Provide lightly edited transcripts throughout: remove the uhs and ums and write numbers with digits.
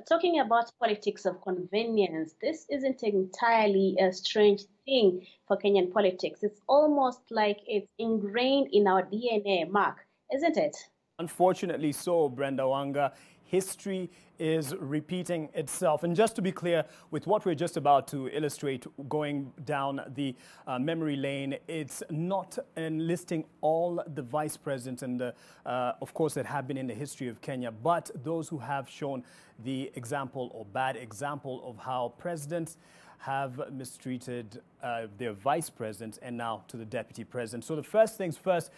talking about politics of convenience, this isn't entirely a strange thing for Kenyan politics. It's almost like it's ingrained in our DNA, Mark, isn't it? Unfortunately so, Brenda Wanga. History is repeating itself. And just to be clear, with what we're just about to illustrate going down the memory lane, it's not enlisting all the vice presidents and, of course, that have been in the history of Kenya, but those who have shown the example or bad example of how presidents have mistreated their vice president and now to the deputy president. So the first things first,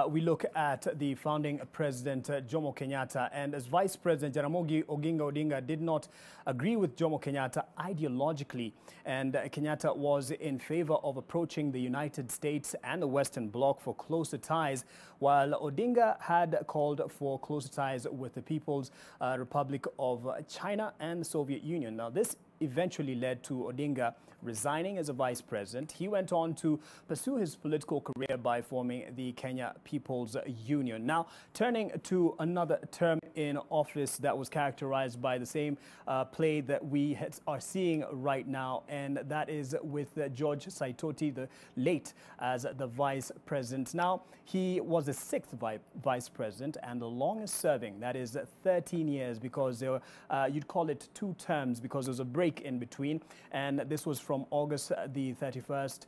we look at the founding president, Jomo Kenyatta. And as vice president, Jaramogi Odinga did not agree with Jomo Kenyatta ideologically. And Kenyatta was in favor of approaching the United States and the Western Bloc for closer ties, while Odinga had called for closer ties with the People's Republic of China and the Soviet Union. Now, this eventually led to Odinga resigning as a vice president. He went on to pursue his political career by forming the Kenya People's Union. Now, turning to another term in office that was characterized by the same play that we are seeing right now, and that is with George Saitoti, the late, as the vice president. Now, he was the sixth vice president and the longest serving, that is 13 years, because there were, you'd call it two terms because there was a break in between, and this was from August the 31st,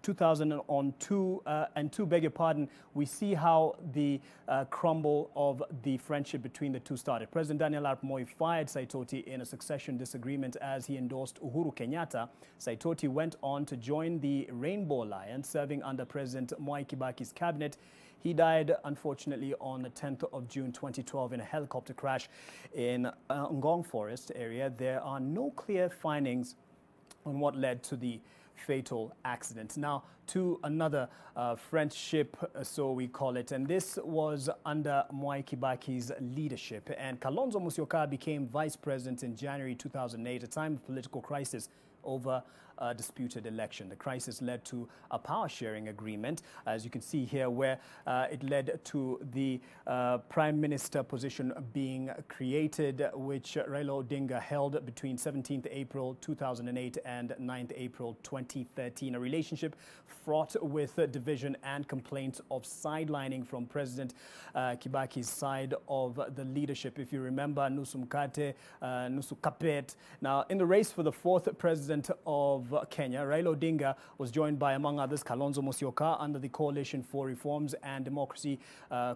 2002, and beg your pardon, we see how the crumble of the friendship between the two started. President Daniel Arap Moi fired Saitoti in a succession disagreement as he endorsed Uhuru Kenyatta. Saitoti went on to join the Rainbow Alliance, serving under President Mwai Kibaki's cabinet. He died, unfortunately, on the 10th of June 2012 in a helicopter crash in Ngong Forest area. There are no clear findings on what led to the fatal accident. Now, to another friendship, so we call it, and this was under Mwai Kibaki's leadership. And Kalonzo Musyoka became vice president in January 2008, a time of political crisis over a disputed election. The crisis led to a power-sharing agreement, as you can see here, where it led to the prime minister position being created, which Raila Odinga held between 17th April 2008 and 9th April 2013. A relationship fraught with division and complaints of sidelining from President Kibaki's side of the leadership. If you remember, Nusu Mkate, Nusu Kapet. Now, in the race for the fourth president of Kenya, Raila Odinga was joined by, among others, Kalonzo Musyoka under the Coalition for Reforms and Democracy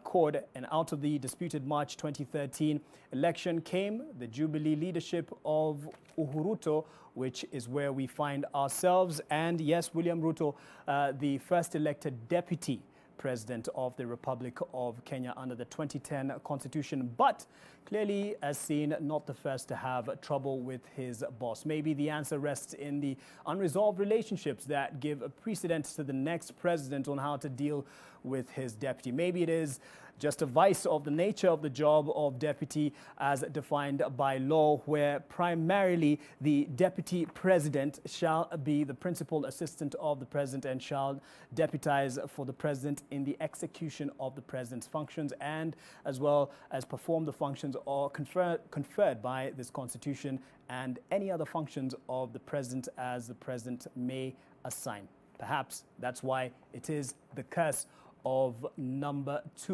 CORD. And out of the disputed March 2013 election came the Jubilee leadership of Ruto, which is where we find ourselves. And yes, William Ruto, the first elected deputy president of the Republic of Kenya under the 2010 Constitution, but clearly, as seen, not the first to have trouble with his boss. Maybe the answer rests in the unresolved relationships that give a precedent to the next president on how to deal with his deputy. Maybe it is just a vice of the nature of the job of deputy as defined by law, where primarily the deputy president shall be the principal assistant of the president and shall deputize for the president in the execution of the president's functions, and as well as perform the functions or conferred by this constitution and any other functions of the president as the president may assign. Perhaps that's why it is the curse of number two.